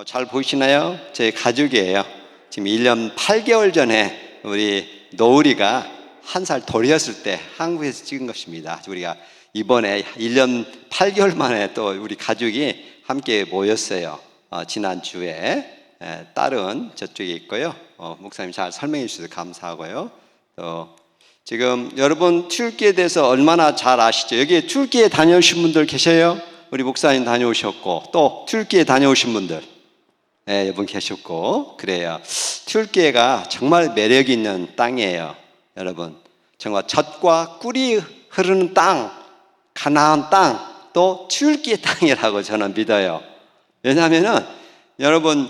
잘 보이시나요? 저희 가족이에요. 지금 1년 8개월 전에 우리 노을이가 1살 돌이었을 때 한국에서 찍은 것입니다. 우리가 이번에 1년 8개월 만에 또 우리 가족이 함께 모였어요. 지난주에 딸은 저쪽에 있고요. 목사님 잘 설명해 주셔서 감사하고요. 지금 여러분 튀르키예에 대해서 얼마나 잘 아시죠? 여기 튀르키예 다녀오신 분들 계셔요? 우리 목사님 다녀오셨고 또 튀르키예 다녀오신 분들 여러분 계셨고 그래요. 튀르키예가 정말 매력 있는 땅이에요. 여러분 정말 젖과 꿀이 흐르는 땅, 가나안 땅, 또 튀르키예 땅이라고 저는 믿어요. 왜냐하면은 여러분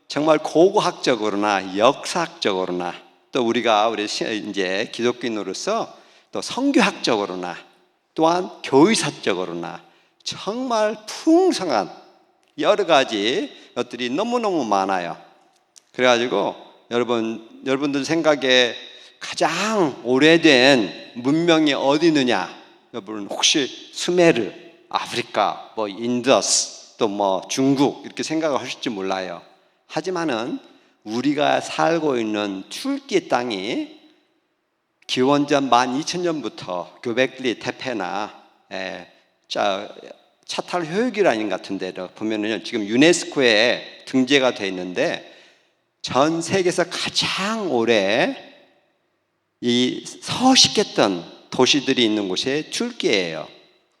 정말 고고학적으로나 역사학적으로나 또 우리가 이제 기독교인으로서 또 선교학적으로나 또한 교의사적으로나 정말 풍성한 여러 가지 것들이 너무너무 많아요. 그래가지고 여러분들 생각에 가장 오래된 문명이 어디 있느냐? 여러분 혹시 수메르, 아프리카, 인더스, 또 중국 이렇게 생각을 하실지 몰라요. 하지만은 우리가 살고 있는 튀르키예 땅이 기원전 12,000년부터 göbekli tepe나 차탈 효육이라는 같은 데를 보면은 지금 유네스코에 등재가 되어 있는데 전 세계에서 가장 오래 이 서식했던 도시들이 있는 곳이 튀르키예예요.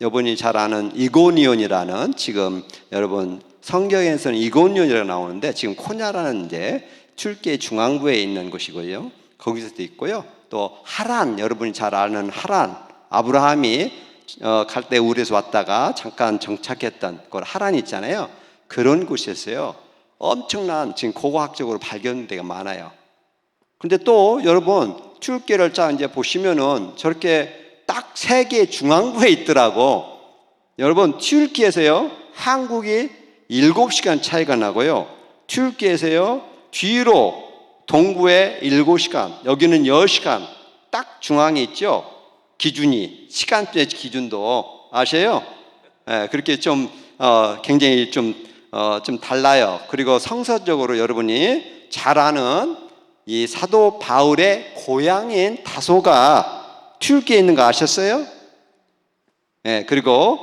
여러분이 잘 아는 이고니온이라는 지금 여러분 성경에서는 이고니온이라고 나오는데 지금 코냐라는 이제 튀르키예 중앙부에 있는 곳이고요. 거기서도 있고요. 또 하란, 여러분이 잘 아는 하란, 아브라함이 갈대 우르에서 왔다가 잠깐 정착했던 그 하란 있잖아요. 그런 곳이었어요. 엄청난 지금 고고학적으로 발견되가 많아요. 근데 또 여러분 튀르키예를 이제 보시면은 저렇게 딱 세계 중앙부에 있더라고. 여러분 튀르키예에서요 한국이 7시간 차이가 나고요. 튀르키예에서요 뒤로 동부에 7시간, 여기는 10시간 딱 중앙에 있죠. 기준이 시간대 기준도 아세요? 그렇게 좀 굉장히 좀 달라요. 그리고 성서적으로 여러분이 잘 아는 이 사도 바울의 고향인 다소가 튀르키예에 있는 거 아셨어요? 그리고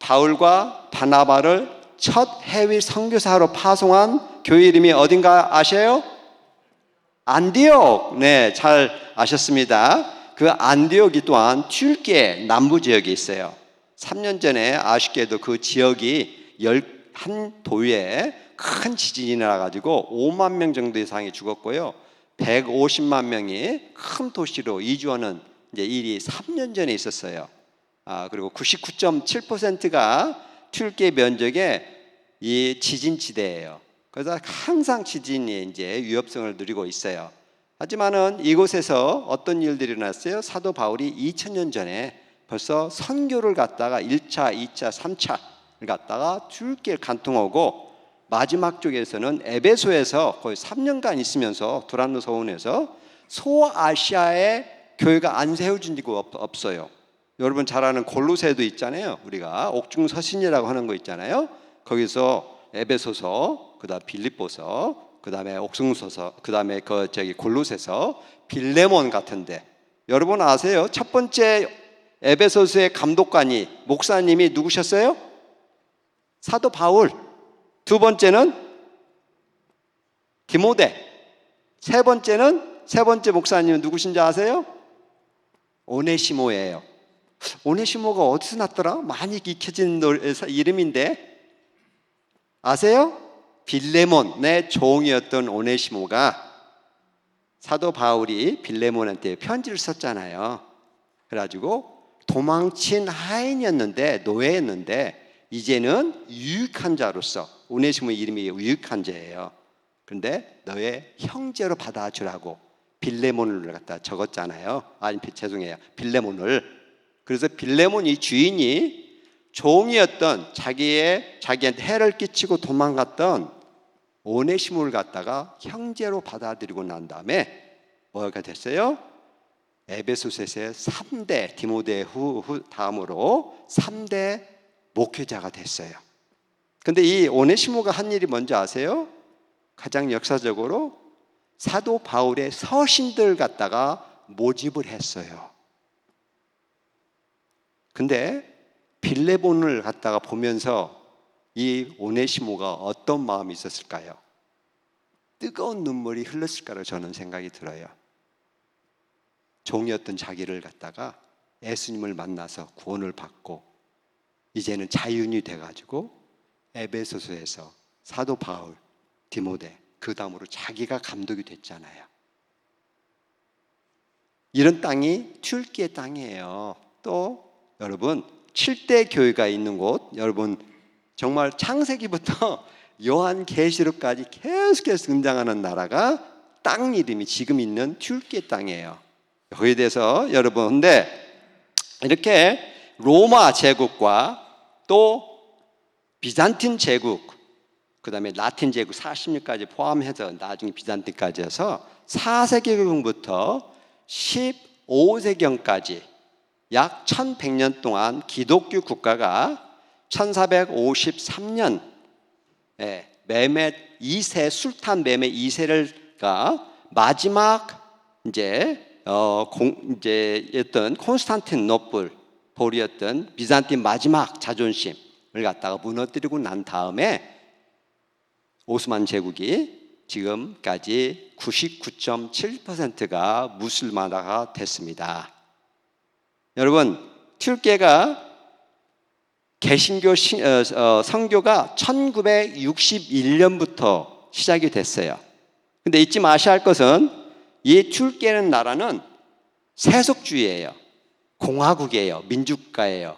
바울과 바나바를 첫 해외 선교사로 파송한 교회 이름이 어딘가 아세요? 안디옥. 네, 잘 아셨습니다. 그 안디옥이 또한 튀르키예 남부 지역에 있어요. 3년 전에 아쉽게도 그 지역이 한 도에 큰 지진이 나가지고 5만 명 정도 이상이 죽었고요. 150만 명이 큰 도시로 이주하는 이제 일이 3년 전에 있었어요. 그리고 99.7%가 튀르키예 면적의 이 지진지대예요. 그래서 항상 지진이 이제 위협성을 누리고 있어요. 하지만은 이곳에서 어떤 일들이 일어났어요? 사도 바울이 2000년 전에 벌써 선교를 갔다가 1차, 2차, 3차를 갔다가 튀르키예를 간통하고 마지막 쪽에서는 에베소에서 거의 3년간 있으면서 두란노 서원에서 소아시아에 교회가 안 세워진 지가 없어요. 여러분 잘 아는 골로새도 있잖아요. 우리가 옥중서신이라고 하는 거 있잖아요. 거기서 에베소서, 그다음 빌립보서, 그다음에 옥중서서, 그다음에 골로새서, 빌레몬 같은데 여러분 아세요? 첫 번째 에베소서의 감독관이 목사님이 누구셨어요? 사도 바울. 두 번째는 디모데. 세 번째 목사님은 누구신지 아세요? 오네시모예요. 오네시모가 어디서 났더라? 많이 익혀진 이름인데 아세요? 빌레몬의 종이었던 오네시모가 사도 바울이 빌레몬한테 편지를 썼잖아요. 그래가지고 도망친 하인이었는데 노예였는데 이제는 유익한 자로서 오네시모 이름이 유익한 자예요. 그런데 너의 형제로 받아주라고 빌레몬을 갖다 적었잖아요. 죄송해요. 빌레몬을. 그래서 빌레몬이 주인이 종이었던 자기한테 해를 끼치고 도망갔던 오네시모를 갖다가 형제로 받아들이고 난 다음에 뭐가 됐어요? 에베소서의 3대 디모데 후 다음으로 3대 목회자가 됐어요. 근데 이 오네시모가 한 일이 뭔지 아세요? 가장 역사적으로 사도 바울의 서신들 갖다가 모집을 했어요. 근데 빌레몬을 갖다가 보면서 이 오네시모가 어떤 마음이 있었을까요? 뜨거운 눈물이 흘렀을까로 저는 생각이 들어요. 종이었던 자기를 갖다가 예수님을 만나서 구원을 받고 이제는 자유인이 돼가지고 에베소서에서 사도 바울, 디모데, 그 다음으로 자기가 감독이 됐잖아요. 이런 땅이 튀르키예 땅이에요. 또 여러분 7대 교회가 있는 곳, 여러분 정말 창세기부터 요한계시록까지 계속해서 등장하는 나라가 땅 이름이 지금 있는 튀르키예 땅이에요. 거기에 대해서 여러분, 근데 이렇게 로마 제국과 또 비잔틴 제국, 그 다음에 라틴 제국 40년까지 포함해서 나중에 비잔틴까지 해서 4세기경부터 15세경까지 약 1100년 동안 기독교 국가가 1453년 메메 2세 술탄 메메 2세가 마지막 이제였던 콘스탄티노플이었던 비잔틴 마지막 자존심을 갖다가 무너뜨리고 난 다음에 오스만 제국이 지금까지 99.7%가 무슬만화가 됐습니다. 여러분, 튀르키예가 개신교 선교가 1961년부터 시작이 됐어요. 근데 잊지 마셔야 할 것은 이 튀르키예라는 나라는 세속주의예요. 공화국이에요. 민주국가예요.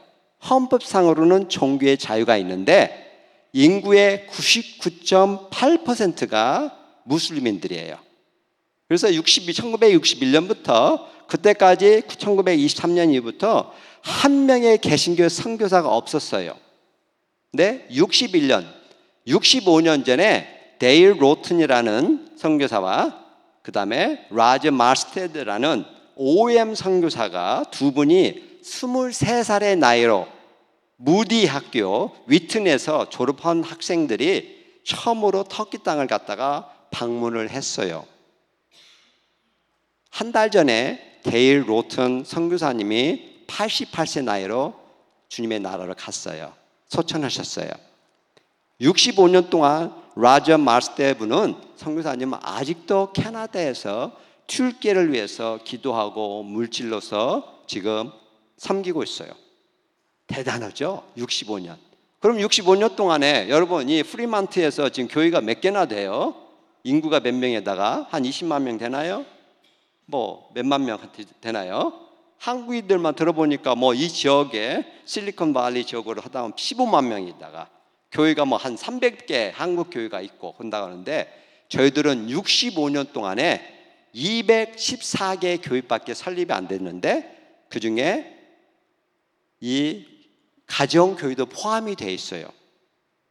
헌법상으로는 종교의 자유가 있는데 인구의 99.8%가 무슬림인들이에요. 그래서 1961년부터 그때까지 1923년 이후부터 한 명의 개신교 선교사가 없었어요. 근데 65년 전에 데일 로튼이라는 선교사와 그 다음에 라즈 마스테드라는 OM 선교사가 두 분이 23살의 나이로 무디 학교 위튼에서 졸업한 학생들이 처음으로 터키 땅을 갔다가 방문을 했어요. 한 달 전에 데일 로튼 선교사님이 88세 나이로 주님의 나라로 갔어요. 소천하셨어요. 65년 동안 라저 마스테브는 선교사님은 아직도 캐나다에서 튀르키예를 위해서 기도하고 물질로서 지금 섬기고 있어요. 대단하죠? 65년. 그럼 65년 동안에 여러분 이 프리만트에서 지금 교회가 몇 개나 돼요? 인구가 몇 명에다가 한 20만 명 되나요? 뭐 몇만 명 되나요? 한국인들만 들어보니까 뭐 이 지역에 실리콘밸리 지역으로 하다 보면 15만 명이다가 교회가 뭐 한 300개 한국 교회가 있고 한다고 하는데 저희들은 65년 동안에 214개 교회밖에 설립이 안 됐는데 그 중에 이 가정교회도 포함이 되어 있어요.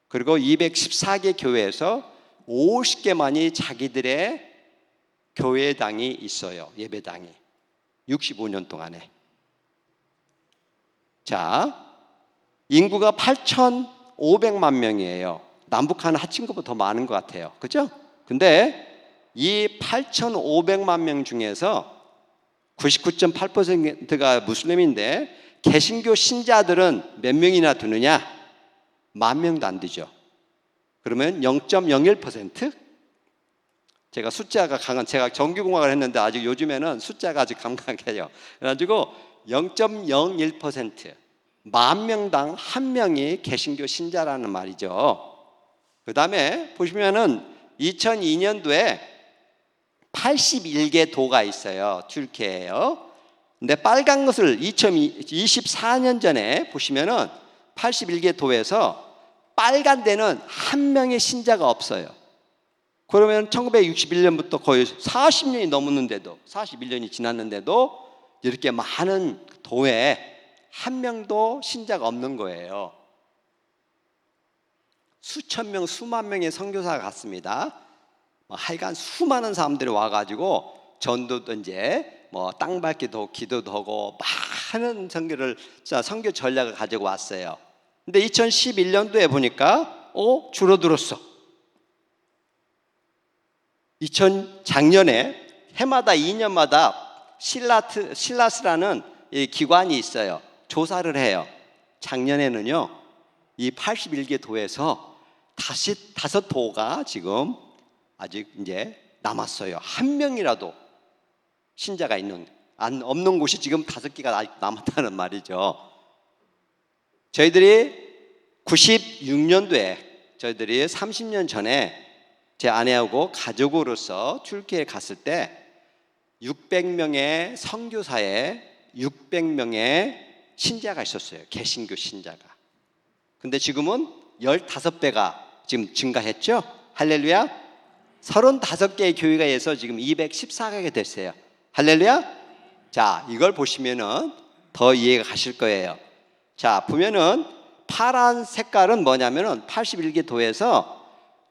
그리고 214개 교회에서 50개만이 자기들의 교회당이 있어요. 예배당이 65년 동안에. 자, 인구가 8,500만 명이에요. 남북한은 합친 것보다 더 많은 것 같아요. 그죠? 근데 이 8,500만 명 중에서 99.8%가 무슬림인데 개신교 신자들은 몇 명이나 되느냐? 10,000명도 안 되죠. 그러면 0.01%? 제가 숫자가 강한, 제가 정규공학을 했는데 아직 요즘에는 숫자가 아직 감각해요. 그래가지고 0.01%, 10,000명당 1명이 개신교 신자라는 말이죠. 그 다음에 보시면은 2002년도에 81개 도가 있어요. 튀르키예예요. 근데 빨간 것을 2024년 전에 보시면은 81개 도에서 빨간 데는 한 명의 신자가 없어요. 그러면 1961년부터 거의 40년이 넘었는데도 41년이 지났는데도 이렇게 많은 도에 한 명도 신자가 없는 거예요. 수천 명, 수만 명의 선교사가 갔습니다. 하여간 수많은 사람들이 와가지고 전도도 이제 뭐 땅 밟기도 기도도 하고 많은 선교 전략을 가지고 왔어요. 근데 2011년도에 보니까 줄어들었어. 작년에 해마다 2년마다 실라스라는 이 기관이 있어요. 조사를 해요. 작년에는요, 이 81개 도에서 다시 5도가 지금 아직 이제 남았어요. 한 명이라도 신자가 없는 곳이 지금 5개가 아직 남았다는 말이죠. 저희들이 96년도에 저희들이 30년 전에 제 아내하고 가족으로서 튀르키예에 갔을 때 600명의 선교사에 600명의 신자가 있었어요. 개신교 신자가. 근데 지금은 15배가 지금 증가했죠. 할렐루야. 35개의 교회가 해서 지금 214개가 됐어요. 할렐루야. 자, 이걸 보시면은 더 이해가 가실 거예요. 자, 보면은 파란 색깔은 뭐냐면은 81개 도에서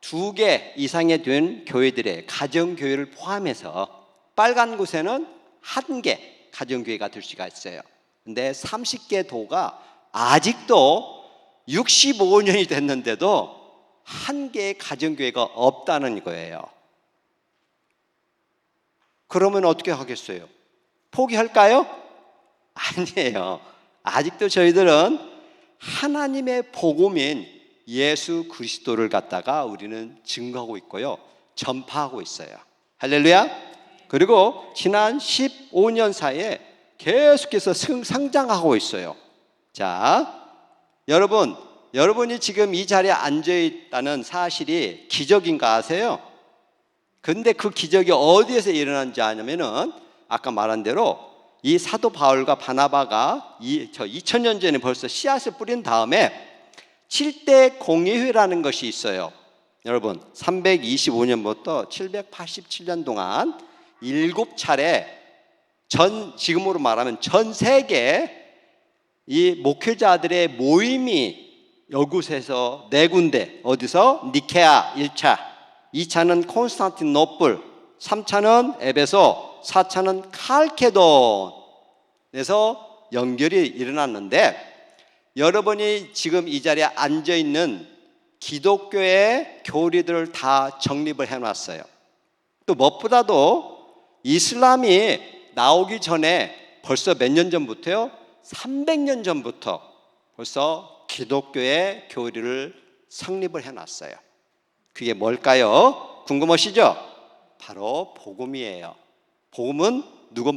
2개 이상의 된 교회들의 가정교회를 포함해서 빨간 곳에는 1개 가정교회가 될 수가 있어요. 근데 30개 도가 아직도 65년이 됐는데도 1개의 가정교회가 없다는 거예요. 그러면 어떻게 하겠어요? 포기할까요? 아니에요. 아직도 저희들은 하나님의 복음인 예수 그리스도를 갖다가 우리는 증거하고 있고요, 전파하고 있어요. 할렐루야. 그리고 지난 15년 사이에 계속해서 성장하고 있어요. 자, 여러분이 지금 이 자리에 앉아있다는 사실이 기적인가 아세요? 근데 그 기적이 어디에서 일어난지 아냐면은 아까 말한 대로 이 사도 바울과 바나바가 2000년 전에 벌써 씨앗을 뿌린 다음에 7대 공예회라는 것이 있어요. 여러분, 325년부터 787년 동안 7차례 지금으로 말하면 전 세계 이 목회자들의 모임이 여곳에서 4군데, 어디서? 니케아 1차, 2차는 콘스탄티노플, 3차는 에베소, 4차는 칼케돈에서 연결이 일어났는데, 여러분이 지금 이 자리에 앉아있는 기독교의 교리들을 다 정립을 해놨어요. 또 무엇보다도 이슬람이 나오기 전에 벌써 몇 년 전부터요? 300년 전부터 벌써 기독교의 교리를 성립을 해놨어요. 그게 뭘까요? 궁금하시죠? 바로 복음이에요. 복음은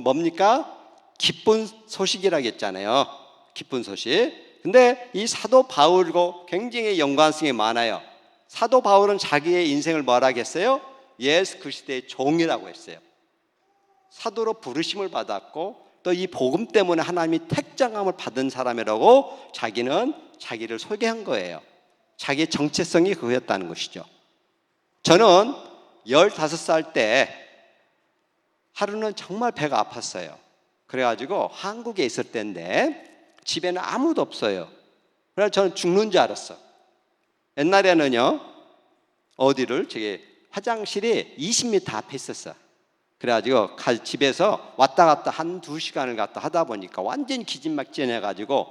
뭡니까? 기쁜 소식이라고 했잖아요. 기쁜 소식. 근데 이 사도 바울과 굉장히 연관성이 많아요. 사도 바울은 자기의 인생을 뭐라 했어요? 예수 그리스도의 종이라고 했어요. 사도로 부르심을 받았고 또 이 복음 때문에 하나님이 택정함을 받은 사람이라고 자기는 자기를 소개한 거예요. 자기의 정체성이 그거였다는 것이죠. 저는 15살 때 하루는 정말 배가 아팠어요. 그래가지고 한국에 있을 때인데 집에는 아무도 없어요. 그래서 저는 죽는 줄 알았어. 옛날에는요, 저기 화장실이 20m 앞에 있었어. 그래가지고 집에서 왔다 갔다 1-2시간을 갔다 하다 보니까 완전히 기진막진해가지고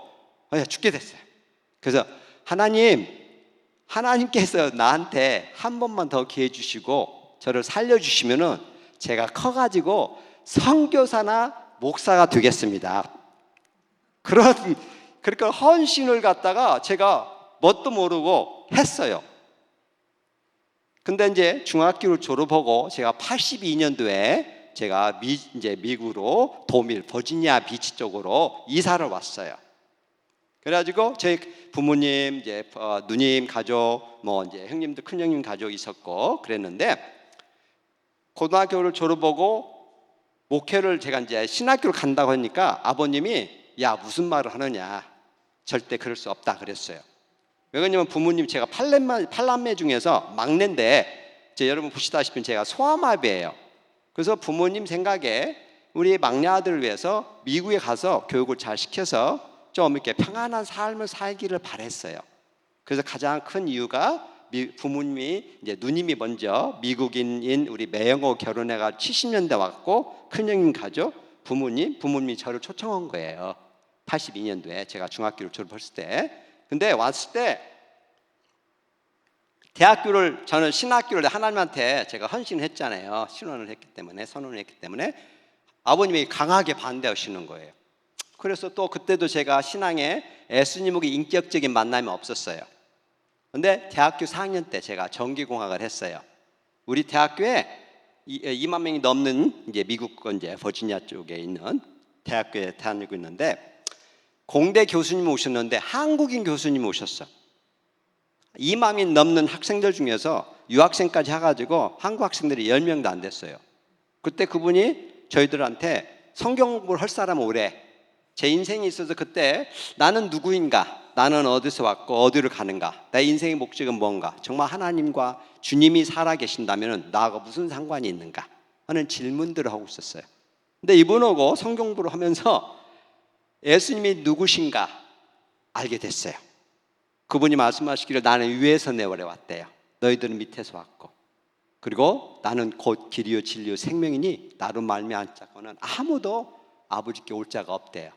죽게 됐어요. 그래서 하나님께서 나한테 한 번만 더 기회 주시고 저를 살려주시면은 제가 커가지고 선교사나 목사가 되겠습니다. 그러니까 헌신을 갖다가 제가 뭣도 모르고 했어요. 근데 이제 중학교를 졸업하고 제가 82년도에 제가 이제 미국으로 버지니아 비치 쪽으로 이사를 왔어요. 그래가지고 제 부모님, 이제 누님 가족, 이제 형님들, 큰 형님 가족 있었고 그랬는데 고등학교를 졸업하고 목회를 제가 이제 신학교를 간다고 하니까 아버님이 야 무슨 말을 하느냐, 절대 그럴 수 없다 그랬어요. 왜냐면 부모님 제가 8남매 중에서 막내인데 여러분 보시다시피 제가 소아마비예요. 그래서 부모님 생각에 우리 막내 아들을 위해서 미국에 가서 교육을 잘 시켜서 좀 이렇게 평안한 삶을 살기를 바랬어요. 그래서 가장 큰 이유가 부모님이 이제 누님이 먼저 미국인인 우리 매형하고 결혼해가 70년대 왔고 큰형님 가족 부모님이 저를 초청한 거예요. 82년도에 제가 중학교를 졸업했을 때. 근데 왔을 때 저는 신학교를 하나님한테 제가 헌신을 했잖아요. 신원을 했기 때문에, 선언을 했기 때문에 아버님이 강하게 반대하시는 거예요. 그래서 또 그때도 제가 신앙에 예수님하고 인격적인 만남이 없었어요. 근데 대학교 4학년 때 제가 전기공학을 했어요. 우리 대학교에 2만 명이 넘는 이제 미국 이제 버지니아 쪽에 있는 대학교에 다니고 있는데, 공대 교수님 오셨는데 한국인 교수님 오셨어. 2만이 넘는 학생들 중에서 유학생까지 해가지고 한국 학생들이 10명도 안 됐어요. 그때 그분이 저희들한테 성경 공부를 할 사람 오래, 제 인생이 있어서 그때 나는 누구인가, 나는 어디서 왔고 어디로 가는가, 내 인생의 목적은 뭔가, 정말 하나님과 주님이 살아계신다면 나하고 무슨 상관이 있는가 하는 질문들을 하고 있었어요. 근데 이분하고 성경 공부를 하면서 예수님이 누구신가 알게 됐어요. 그분이 말씀하시기를 나는 위에서 내려왔대요. 너희들은 밑에서 왔고, 그리고 나는 곧 길이요 진리요 생명이니 나로 말미암지 않고는 아무도 아버지께 올 자가 없대요.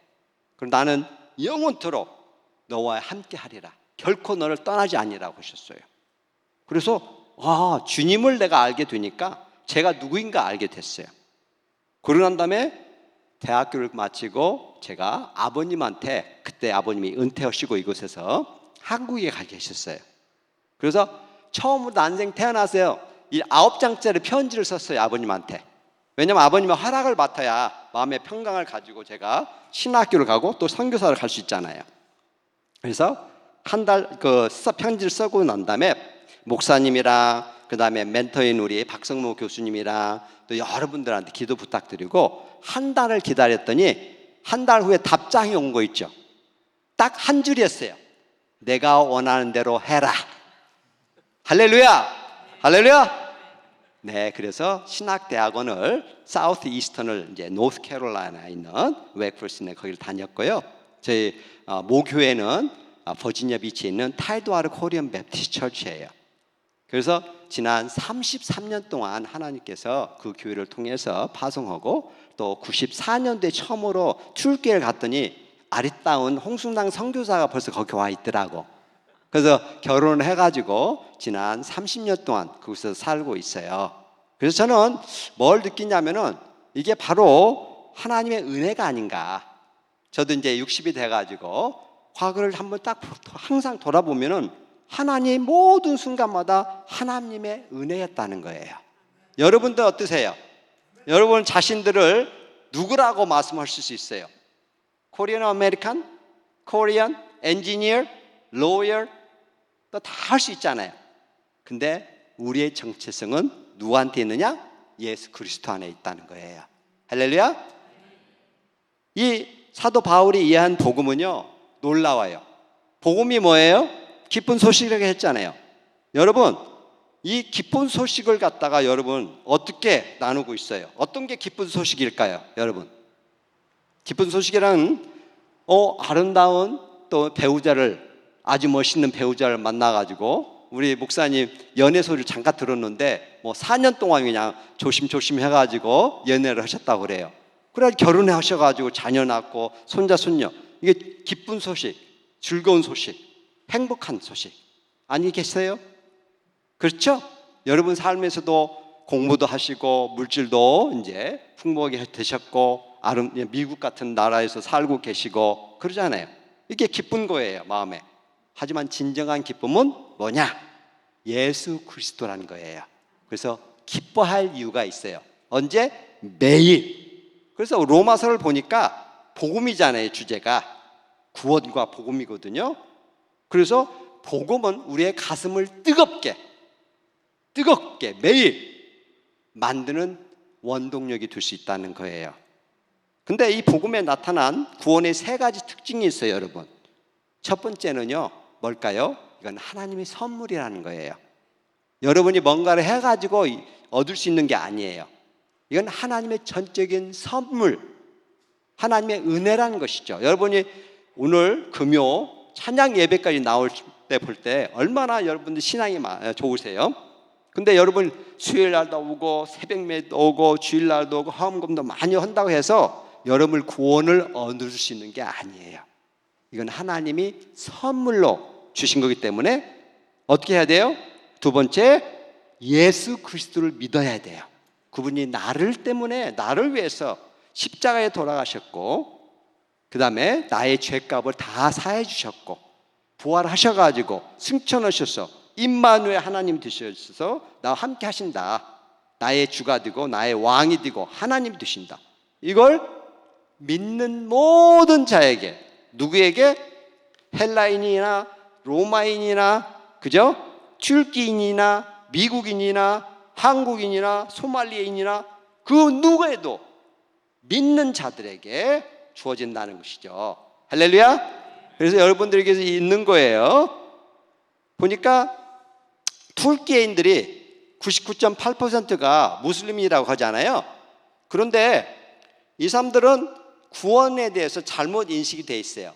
그럼 나는 영원토록 너와 함께 하리라, 결코 너를 떠나지 아니라고 하셨어요. 그래서 주님을 내가 알게 되니까 제가 누구인가 알게 됐어요. 그러고 난 다음에 대학교를 마치고 제가 아버님한테, 그때 아버님이 은퇴하시고 이곳에서 한국에 가 계셨어요. 그래서 처음으로 난생 태어나세요. 이 9장짜리 편지를 썼어요, 아버님한테. 왜냐면 아버님의 허락을 맡아야 마음의 평강을 가지고 제가 신학교를 가고 또 선교사를 갈 수 있잖아요. 그래서 한 달 편지를 쓰고 난 다음에 목사님이랑 그 다음에 멘토인 우리 박성모 교수님이랑 또 여러분들한테 기도 부탁드리고 한 달을 기다렸더니 한 달 후에 답장이 온 거 있죠. 딱 한 줄이었어요. 내가 원하는 대로 해라. 할렐루야! 할렐루야! 네, 그래서 신학대학원을 사우스 이스턴을 이제 노스 캐롤라이나에 있는 웨이크포스트에 거기를 다녔고요. 저희 모교회는 버지니아 비치에 있는 타이드와르 코리안 베프티스트 처치예요. 그래서 지난 33년 동안 하나님께서 그 교회를 통해서 파송하고, 또 94년도에 처음으로 출교를 갔더니 아리따운 홍순당 선교사가 벌써 거기 와 있더라고. 그래서 결혼을 해가지고 지난 30년 동안 그곳에서 살고 있어요. 그래서 저는 뭘 느끼냐면은 이게 바로 하나님의 은혜가 아닌가. 저도 이제 60이 돼가지고 과거를 한번 딱 항상 돌아보면은 하나님의 모든 순간마다 하나님의 은혜였다는 거예요. 여러분들 어떠세요? 여러분 자신들을 누구라고 말씀하실 수 있어요? 코리안 아메리칸, 코리안 엔지니어, 로이어 또 다 할 수 있잖아요. 근데 우리의 정체성은 누구한테 있느냐? 예수 그리스도 안에 있다는 거예요. 할렐루야. 이 사도 바울이 이해한 복음은요, 놀라워요. 복음이 뭐예요? 기쁜 소식이라고 했잖아요. 여러분, 이 기쁜 소식을 갖다가 여러분 어떻게 나누고 있어요? 어떤 게 기쁜 소식일까요? 여러분, 기쁜 소식이란 아름다운 또 배우자를, 아주 멋있는 배우자를 만나가지고, 우리 목사님 연애 소리를 잠깐 들었는데 4년 동안 그냥 조심조심 해가지고 연애를 하셨다고 그래요. 그래가지고 결혼해 하셔가지고 자녀 낳고 손자 손녀, 이게 기쁜 소식, 즐거운 소식, 행복한 소식 아니겠어요? 그렇죠? 여러분 삶에서도 공부도 하시고 물질도 이제 풍부하게 되셨고 미국 같은 나라에서 살고 계시고 그러잖아요. 이게 기쁜 거예요, 마음에. 하지만 진정한 기쁨은 뭐냐? 예수 그리스도라는 거예요. 그래서 기뻐할 이유가 있어요. 언제? 매일. 그래서 로마서를 보니까 복음이잖아요, 주제가. 구원과 복음이거든요. 그래서 복음은 우리의 가슴을 뜨겁게 매일 만드는 원동력이 될 수 있다는 거예요. 근데 이 복음에 나타난 구원의 3가지 특징이 있어요, 여러분. 첫 번째는요, 뭘까요? 이건 하나님의 선물이라는 거예요. 여러분이 뭔가를 해가지고 얻을 수 있는 게 아니에요. 이건 하나님의 전적인 선물, 하나님의 은혜라는 것이죠. 여러분이 오늘 금요 찬양 예배까지 나올 때 볼 때 얼마나 여러분들 신앙이 좋으세요? 근데 여러분 수요일 날도 오고 새벽매도 오고 주일날도 오고 화음금도 많이 한다고 해서 여러분을 구원을 얻을 수 있는 게 아니에요. 이건 하나님이 선물로 주신 거기 때문에 어떻게 해야 돼요? 두 번째, 예수 그리스도를 믿어야 돼요. 그분이 나를 위해서 십자가에 돌아가셨고, 그 다음에 나의 죄값을 다 사해 주셨고, 부활하셔가지고 승천하셔서 임마누엘 하나님 되셔서 나와 함께 하신다. 나의 주가 되고 나의 왕이 되고 하나님이 되신다. 이걸 믿는 모든 자에게, 누구에게? 헬라인이나 로마인이나, 그죠? 튀르키인이나 미국인이나 한국인이나 소말리인이나 그 누구에도 믿는 자들에게 주어진다는 것이죠. 할렐루야. 그래서 여러분들에게서 있는 거예요. 보니까 툴키인들이 99.8%가 무슬림이라고 하잖아요. 그런데 이 사람들은 구원에 대해서 잘못 인식이 돼 있어요.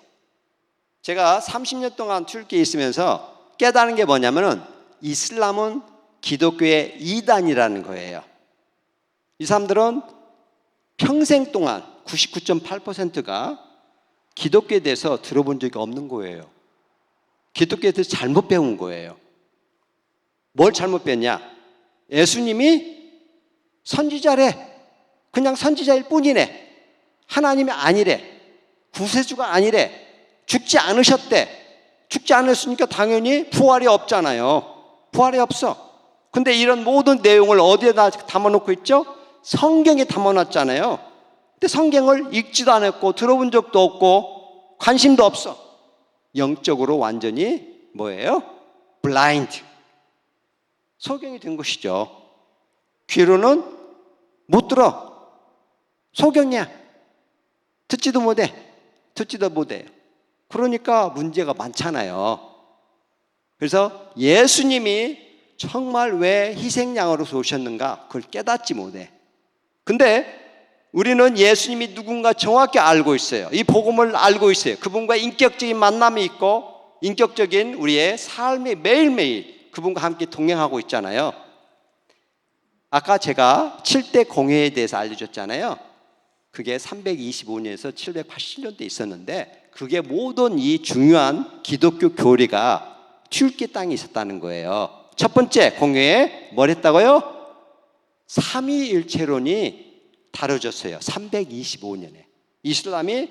제가 30년 동안 툴키에 있으면서 깨달은 게 뭐냐면은 이슬람은 기독교의 이단이라는 거예요. 이 사람들은 평생 동안 99.8%가 기독교에 대해서 들어본 적이 없는 거예요. 기독교에 대해서 잘못 배운 거예요. 뭘 잘못 배웠냐? 예수님이 선지자래. 그냥 선지자일 뿐이네. 하나님이 아니래. 구세주가 아니래. 죽지 않으셨대. 죽지 않았으니까 당연히 부활이 없잖아요. 부활이 없어. 근데 이런 모든 내용을 어디에다 담아놓고 있죠? 성경에 담아놨잖아요. 근데 성경을 읽지도 않았고 들어본 적도 없고 관심도 없어. 영적으로 완전히 뭐예요? 블라인드. 소경이 된 것이죠. 귀로는 못 들어. 소경이야. 듣지도 못해. 듣지도 못해요. 그러니까 문제가 많잖아요. 그래서 예수님이 정말 왜 희생양으로서 오셨는가? 그걸 깨닫지 못해. 근데 우리는 예수님이 누군가 정확히 알고 있어요. 이 복음을 알고 있어요. 그분과 인격적인 만남이 있고 인격적인 우리의 삶이 매일매일 그분과 함께 동행하고 있잖아요. 아까 제가 7대 공회에 대해서 알려줬잖아요. 그게 325년에서 787년대 있었는데 그게 모든 이 중요한 기독교 교리가 튀르키 땅에 있었다는 거예요. 첫 번째 공회에 뭘 했다고요? 삼위일체론이 다뤄졌어요. 325년에. 이슬람이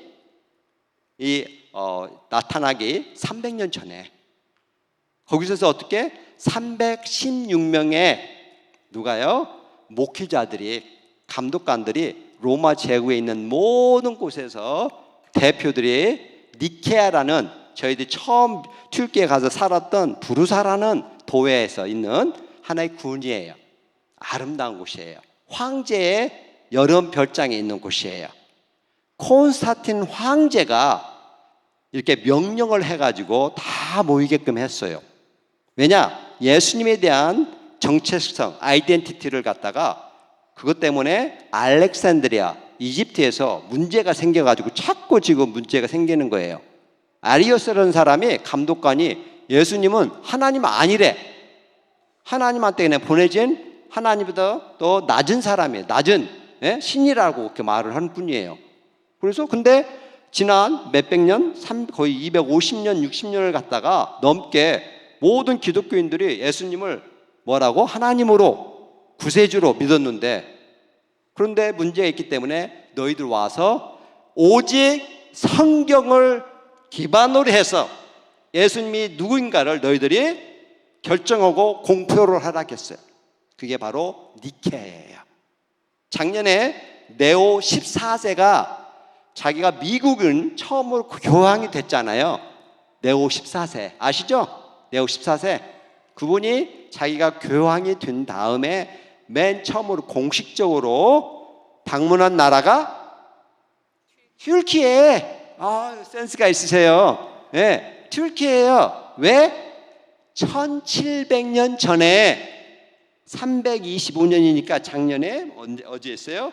나타나기 300년 전에. 거기서 어떻게? 316명의 누가요? 목회자들이, 감독관들이 로마 제국에 있는 모든 곳에서 대표들이 니케아라는 저희들이 처음 튀르키에 가서 살았던 부르사라는 도회에서 있는 하나의 군이에요. 아름다운 곳이에요. 황제의 여름 별장에 있는 곳이에요. 콘스탄틴 황제가 이렇게 명령을 해가지고 다 모이게끔 했어요. 왜냐? 예수님에 대한 정체성, 아이덴티티를 갖다가 그것 때문에 알렉산드리아, 이집트에서 문제가 생겨가지고 자꾸 지금 문제가 생기는 거예요. 아리오스라는 사람이 감독관이 예수님은 하나님 아니래. 하나님한테 그냥 보내진 하나님보다 더 낮은 사람이에요. 낮은 신이라고 그렇게 말을 하는 분이에요. 그래서 근데 지난 몇백 년, 거의 250년, 60년을 갖다가 넘게 모든 기독교인들이 예수님을 뭐라고? 하나님으로 구세주로 믿었는데 그런데 문제가 있기 때문에 너희들 와서 오직 성경을 기반으로 해서 예수님이 누구인가를 너희들이 결정하고 공표를 하라겠어요. 그게 바로 니케아예요. 작년에 네오 14세가 자기가 미국은 처음으로 교황이 됐잖아요. 네오 14세 아시죠? 네오 14세 그분이 자기가 교황이 된 다음에 맨 처음으로 공식적으로 방문한 나라가 튀르키예. 센스가 있으세요. 네, 튀르키예요. 왜? 1700년 전에 325년이니까 작년에 어제 했어요?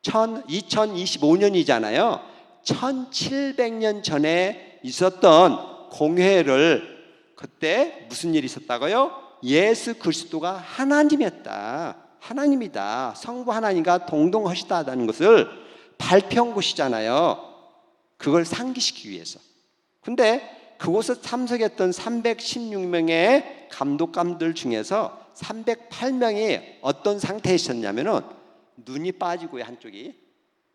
2025년이잖아요. 1700년 전에 있었던 공회를 그때 무슨 일이 있었다고요? 예수 그리스도가 하나님이었다. 하나님이다. 성부 하나님과 동등하시다는 것을 발표한 곳이잖아요. 그걸 상기시키기 위해서. 근데 그곳에 참석했던 316명의 감독관들 중에서 308명이 어떤 상태에 있었냐면은 눈이 빠지고요, 한쪽이.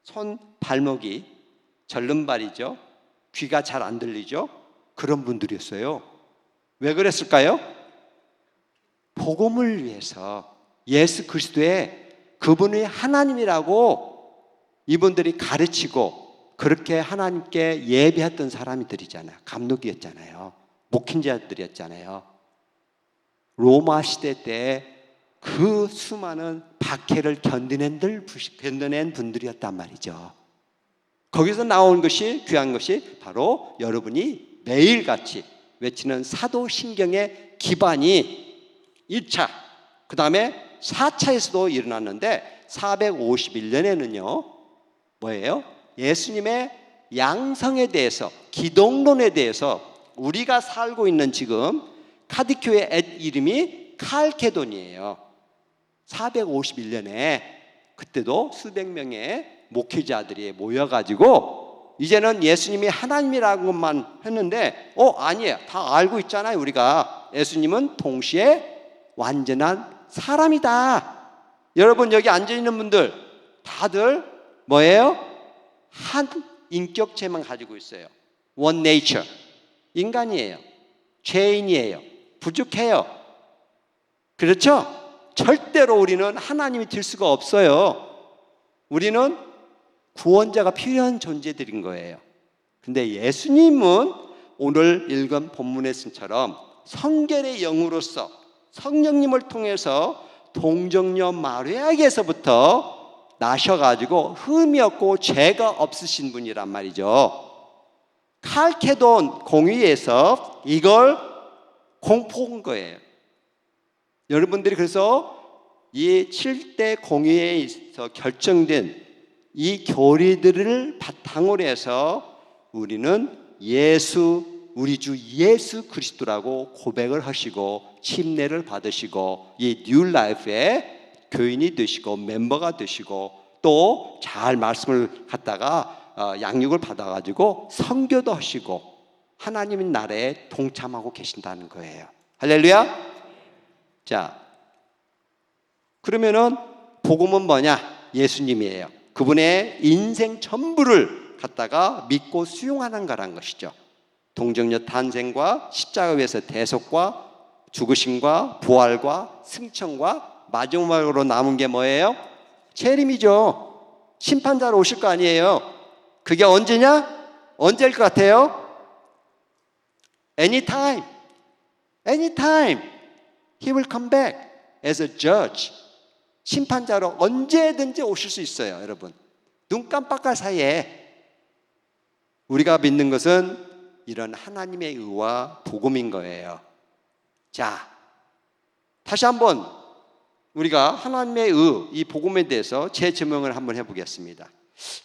손, 발목이 절름발이죠. 귀가 잘 안 들리죠. 그런 분들이었어요. 왜 그랬을까요? 복음을 위해서 예수 그리스도의 그분이 하나님이라고 이분들이 가르치고 그렇게 하나님께 예배했던 사람들이잖아요. 감독이었잖아요. 목회자들이었잖아요. 로마 시대 때 그 수많은 박해를 견뎌낸 분들이었단 말이죠. 거기서 나온 것이 귀한 것이 바로 여러분이 매일같이 외치는 사도신경의 기반이 1차, 그 다음에 4차에서도 일어났는데 451년에는요 뭐예요? 예수님의 양성에 대해서, 기독론에 대해서 우리가 살고 있는 지금 카디교의 옛 이름이 칼케돈이에요. 451년에 그때도 수백 명의 목회자들이 모여가지고 이제는 예수님이 하나님이라고만 했는데 아니에요. 다 알고 있잖아요. 우리가 예수님은 동시에 완전한 사람이다. 여러분 여기 앉아있는 분들 다들 뭐예요? 한 인격체만 가지고 있어요. One nature. 인간이에요. 죄인이에요. 부족해요. 그렇죠? 절대로 우리는 하나님이 될 수가 없어요. 우리는 구원자가 필요한 존재들인 거예요. 근데 예수님은 오늘 읽은 본문의 쓴처럼 성결의 영으로서 성령님을 통해서 동정녀 마리아에게서부터 나셔가지고 흠이 없고 죄가 없으신 분이란 말이죠. 칼케돈 공의에서 이걸 공포한 거예요. 여러분들이 그래서 이 7대 공의에서 결정된 이 교리들을 바탕으로 해서 우리는 우리 주 예수 그리스도라고 고백을 하시고 침례를 받으시고 이 뉴 라이프의 교인이 되시고 멤버가 되시고 또 잘 말씀을 갖다가 양육을 받아가지고 선교도 하시고 하나님의 나라에 동참하고 계신다는 거예요. 할렐루야. 자, 그러면은 복음은 뭐냐? 예수님이에요. 그분의 인생 전부를 갖다가 믿고 수용하는 거란 것이죠. 동정녀 탄생과 십자가 위에서 대속과 죽으심과 부활과 승천과 마지막으로 남은 게 뭐예요? 재림이죠. 심판자로 오실 거 아니에요. 그게 언제냐? 언제일 것 같아요? Anytime. Anytime. He will come back as a judge. 심판자로 언제든지 오실 수 있어요, 여러분. 눈 깜빡할 사이에 우리가 믿는 것은 이런 하나님의 의와 복음인 거예요. 자, 다시 한번 우리가 하나님의 의, 이 복음에 대해서 재조명을 한번 해보겠습니다.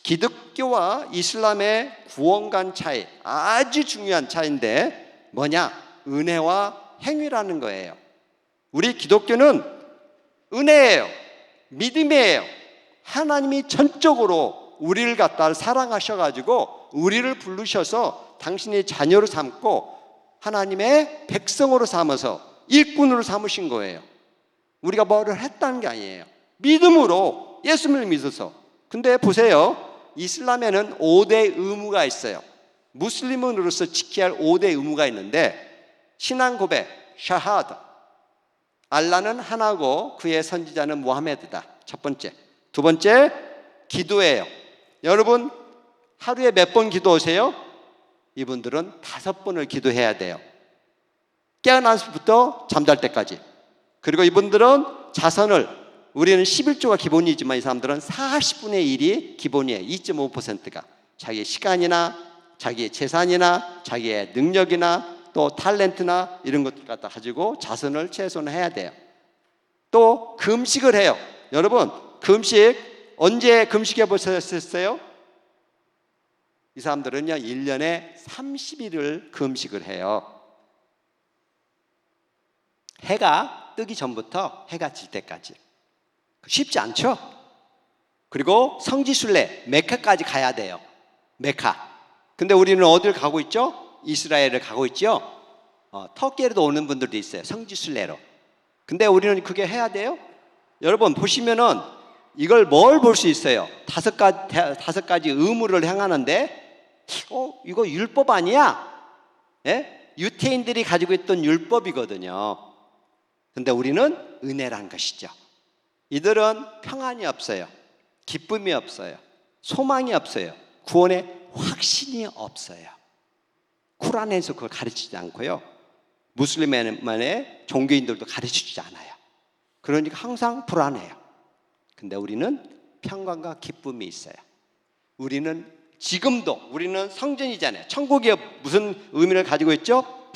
기독교와 이슬람의 구원 간 차이, 아주 중요한 차이인데 뭐냐? 은혜와 행위라는 거예요. 우리 기독교는 은혜예요. 믿음이에요. 하나님이 전적으로 우리를 갖다 사랑하셔가지고 우리를 부르셔서 당신의 자녀로 삼고 하나님의 백성으로 삼아서 일꾼으로 삼으신 거예요. 우리가 뭐를 했다는 게 아니에요. 믿음으로 예수님을 믿어서. 근데 보세요. 이슬람에는 5대 의무가 있어요. 무슬림으로서 지켜야 할 5대 의무가 있는데 신앙 고백, 샤하드. 알라는 하나고 그의 선지자는 무하메드다. 첫 번째. 두 번째, 기도예요. 여러분 하루에 몇 번 기도하세요? 이분들은 5번을 기도해야 돼요. 깨어나서부터 잠잘 때까지. 그리고 이분들은 자선을, 우리는 11조가 기본이지만 이 사람들은 40분의 1이 기본이에요. 2.5%가 자기의 시간이나 자기의 재산이나 자기의 능력이나 또 탤런트나 이런 것들 갖다 가지고 자선을 최소한 해야 돼요. 또 금식을 해요. 여러분 금식 언제 금식해 보셨어요? 이 사람들은요 1년에 30일을 금식을 해요. 해가 뜨기 전부터 해가 질 때까지. 쉽지 않죠? 그리고 성지순례 메카까지 가야 돼요. 메카. 근데 우리는 어딜 가고 있죠? 이스라엘을 가고 있죠? 터키에도 오는 분들도 있어요. 성지순례로. 근데 우리는 그게 해야 돼요? 여러분 보시면은 이걸 뭘 볼 수 있어요? 다섯 가지 의무를 행하는데 이거 율법 아니야? 예? 유태인들이 가지고 있던 율법이거든요. 근데 우리는 은혜란 것이죠. 이들은 평안이 없어요. 기쁨이 없어요. 소망이 없어요. 구원의 확신이 없어요. 쿠란에서 그걸 가르치지 않고요. 무슬림만의 종교인들도 가르치지 않아요. 그러니까 항상 불안해요. 근데 우리는 평강과 기쁨이 있어요. 우리는 지금도 우리는 성전이잖아요. 천국이 무슨 의미를 가지고 있죠?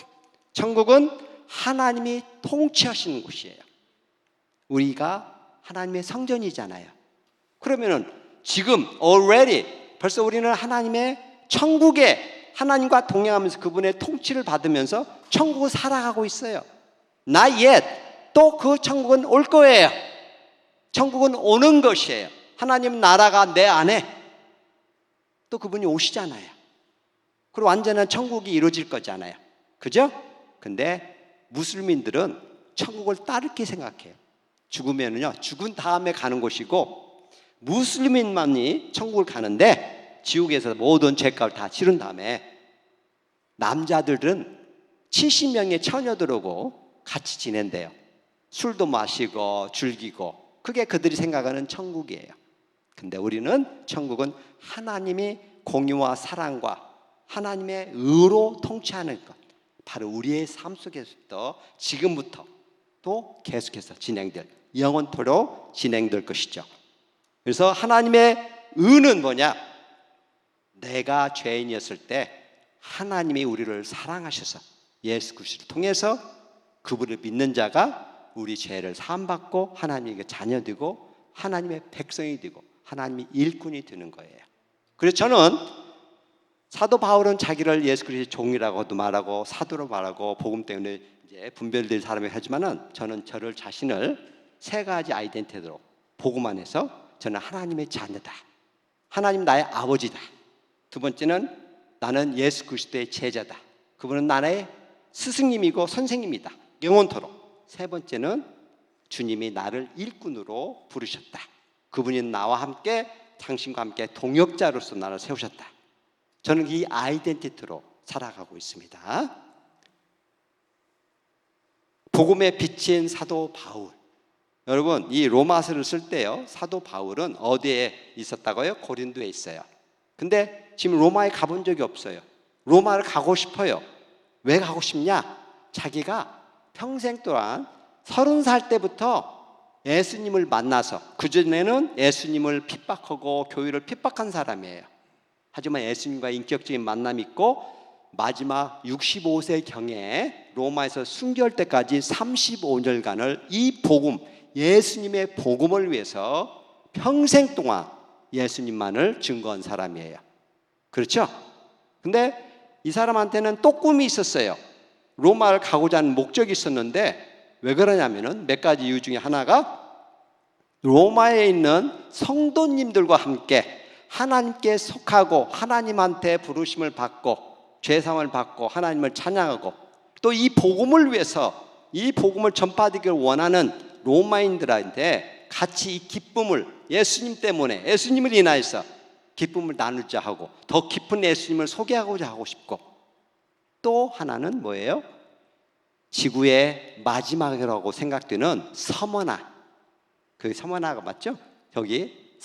천국은 하나님이 통치하시는 곳이에요. 우리가 하나님의 성전이잖아요. 그러면은 지금 already 벌써 우리는 하나님의 천국에 하나님과 동행하면서 그분의 통치를 받으면서 천국을 살아가고 있어요. Not yet. 또 그 천국은 올 거예요. 천국은 오는 것이에요. 하나님 나라가 내 안에 또 그분이 오시잖아요. 그리고 완전한 천국이 이루어질 거잖아요. 그죠? 근데 무슬림들은 천국을 따르게 생각해요. 죽으면은요, 죽은 다음에 가는 곳이고, 무슬림만이 천국을 가는데, 지옥에서 모든 죄값을 다 치른 다음에, 남자들은 70명의 처녀들하고 같이 지낸대요. 술도 마시고, 즐기고, 그게 그들이 생각하는 천국이에요. 근데 우리는 천국은 하나님이 공의와 사랑과 하나님의 의로 통치하는 것, 바로 우리의 삶 속에서부터 지금부터 또 계속해서 진행될, 영원토록 진행될 것이죠. 그래서 하나님의 의는 뭐냐? 내가 죄인이었을 때 하나님이 우리를 사랑하셔서 예수 그리스도를 통해서 그분을 믿는 자가 우리 죄를 사함받고 하나님에게 자녀되고 하나님의 백성이 되고 하나님의 일꾼이 되는 거예요. 그래서 저는 사도 바울은 자기를 예수 그리스도의 종이라고도 말하고 사도로 말하고 복음 때문에 이제 분별될 사람이 하지만은 저는 저를 자신을 세 가지 아이덴티티로 복음 안에서 저는 하나님의 자녀다. 하나님 나의 아버지다. 두 번째는 나는 예수 그리스도의 제자다. 그분은 나의 스승님이고 선생님이다. 영원토록. 세 번째는 주님이 나를 일꾼으로 부르셨다. 그분이 나와 함께 당신과 함께 동역자로서 나를 세우셨다. 저는 이 아이덴티티로 살아가고 있습니다. 복음의 빛인 사도 바울. 여러분, 이 로마서를 쓸 때요, 사도 바울은 어디에 있었다고요? 고린도에 있어요. 근데 지금 로마에 가본 적이 없어요. 로마를 가고 싶어요. 왜 가고 싶냐? 자기가 평생 동안 30살 때부터 예수님을 만나서, 그전에는 예수님을 핍박하고 교회를 핍박한 사람이에요. 하지만 예수님과 인격적인 만남이 있고 마지막 65세경에 로마에서 순교할 때까지 35년간을 이 복음, 예수님의 복음을 위해서 평생 동안 예수님만을 증거한 사람이에요. 그렇죠? 근데 이 사람한테는 또 꿈이 있었어요. 로마를 가고자 하는 목적이 있었는데 왜 그러냐면은 몇 가지 이유 중에 하나가 로마에 있는 성도님들과 함께 하나님께 속하고 하나님한테 부르심을 받고 죄사함을 받고 하나님을 찬양하고 또 이 복음을 위해서 이 복음을 전파되기를 원하는 로마인들한테 같이 이 기쁨을 예수님 때문에 예수님을 인하여서 기쁨을 나누자 하고 더 깊은 예수님을 소개하고자 하고 싶고 또 하나는 뭐예요? 지구의 마지막이라고 생각되는 서머나, 그 서머나가 맞죠? 저기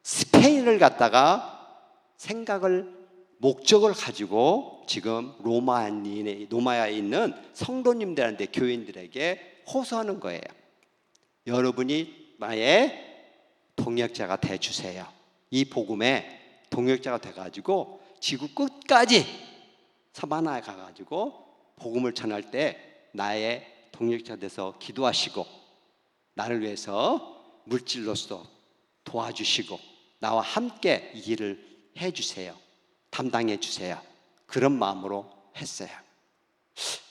스페인을 갖다가 생각을 목적을 가지고 지금 로마에 있는 성도님들한테 교인들에게 호소하는 거예요. 여러분이 나의 동역자가 되주세요. 이 복음에 동역자가 돼가지고 지구 끝까지 서바나에 가가지고 복음을 전할 때 나의 동역자 돼서 기도하시고 나를 위해서 물질로서 도와주시고 나와 함께 이 일을 해주세요. 담당해 주세요. 그런 마음으로 했어요.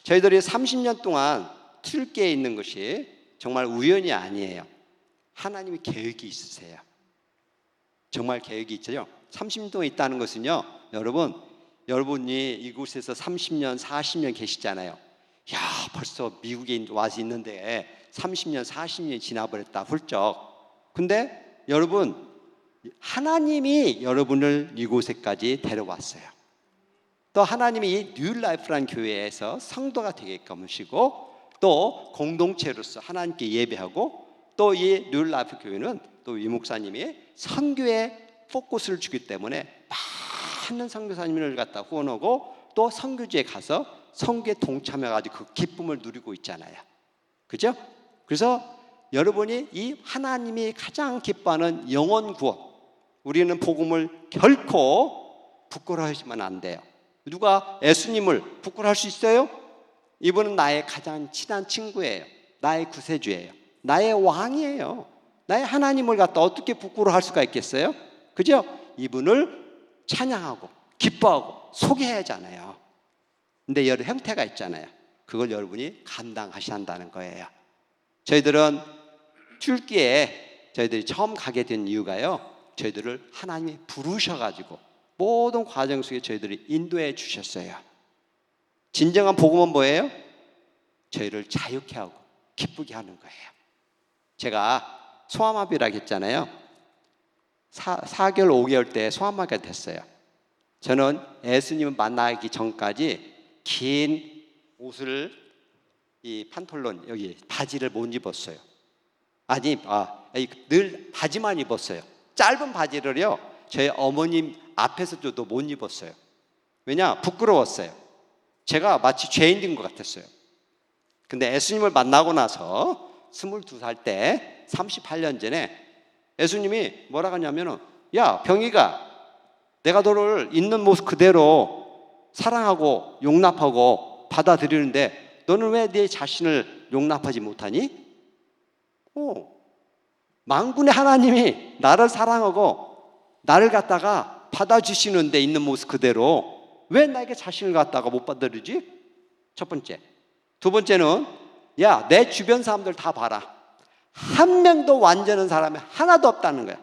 저희들이 30년 동안 튀르키예에 있는 것이 정말 우연이 아니에요. 하나님의 계획이 있으세요. 정말 계획이 있죠. 30년 동안 있다는 것은요, 여러분 여러분이 이곳에서 30년, 40년 계시잖아요. 야, 벌써 미국에 와서 있는데 30년, 40년이 지나버렸다 훌쩍. 근데 여러분, 하나님이 여러분을 이곳에까지 데려왔어요. 또 하나님이 이 뉴라이프라는 교회에서 성도가 되게끔 하시고, 또 공동체로서 하나님께 예배하고, 또 이 뉴라이프 교회는 또 이 목사님이 선교에 포커스를 주기 때문에 많은 선교사님을 갖다 후원하고, 또 선교지에 가서 선교에 동참해가지고 그 기쁨을 누리고 있잖아요. 그죠? 그래서 여러분이 이 하나님이 가장 기뻐하는 영혼 구원, 우리는 복음을 결코 부끄러워하시면 안 돼요. 누가 예수님을 부끄러워할 수 있어요? 이분은 나의 가장 친한 친구예요. 나의 구세주예요. 나의 왕이에요. 나의 하나님을 갖다 어떻게 부끄러워할 수가 있겠어요? 그죠? 이분을 찬양하고 기뻐하고 소개해야 하잖아요. 근데 여러 형태가 있잖아요. 그걸 여러분이 감당하셔야 한다는 거예요. 저희들은 튀르키예에 저희들이 처음 가게 된 이유가요, 저희들을 하나님이 부르셔가지고 모든 과정 속에 저희들이 인도해 주셨어요. 진정한 복음은 뭐예요? 저희를 자유케 하고 기쁘게 하는 거예요. 제가 소아마비라고 했잖아요. 4개월, 5개월 때 소아마비가 됐어요. 저는 예수님을 만나기 전까지 긴 옷을, 이 판톨론, 여기 바지를 못 입었어요. 늘 바지만 입었어요. 짧은 바지를요, 저희 어머님 앞에서 줘도 못 입었어요. 왜냐? 부끄러웠어요. 제가 마치 죄인인 것 같았어요. 근데 예수님을 만나고 나서 22살 때 38년 전에 예수님이 뭐라고 하냐면은, 야 병이가, 내가 너를 있는 모습 그대로 사랑하고 용납하고 받아들이는데 너는 왜 네 자신을 용납하지 못하니? 만군의 하나님이 나를 사랑하고 나를 갖다가 받아주시는데 있는 모습 그대로 왜 나에게 자신을 갖다가 못 받아들이지? 첫 번째. 두 번째는, 야, 내 주변 사람들 다 봐라. 한 명도 완전한 사람이 하나도 없다는 거야.